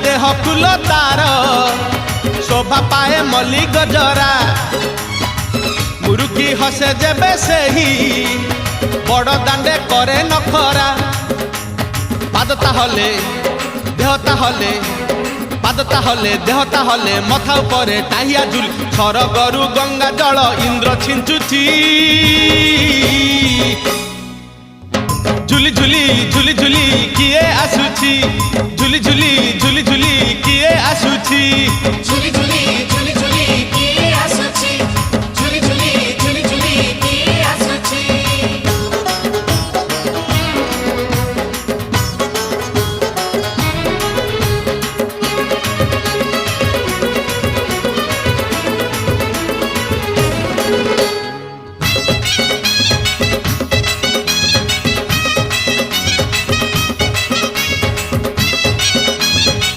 देह फुल तार शोभा पाए मल्ली गजरा मुरुकी हसे जेबे सेही बड़ दांडे करे नखरा पादता हले देहता हले पादता हले देहता हले मथा उपरे टाहिया झुल सरगरु गंगा जल इंद्र छिंचुची झुली झुली झुली झुली किए आसुची झुली झुली झुली झुली किए आसुची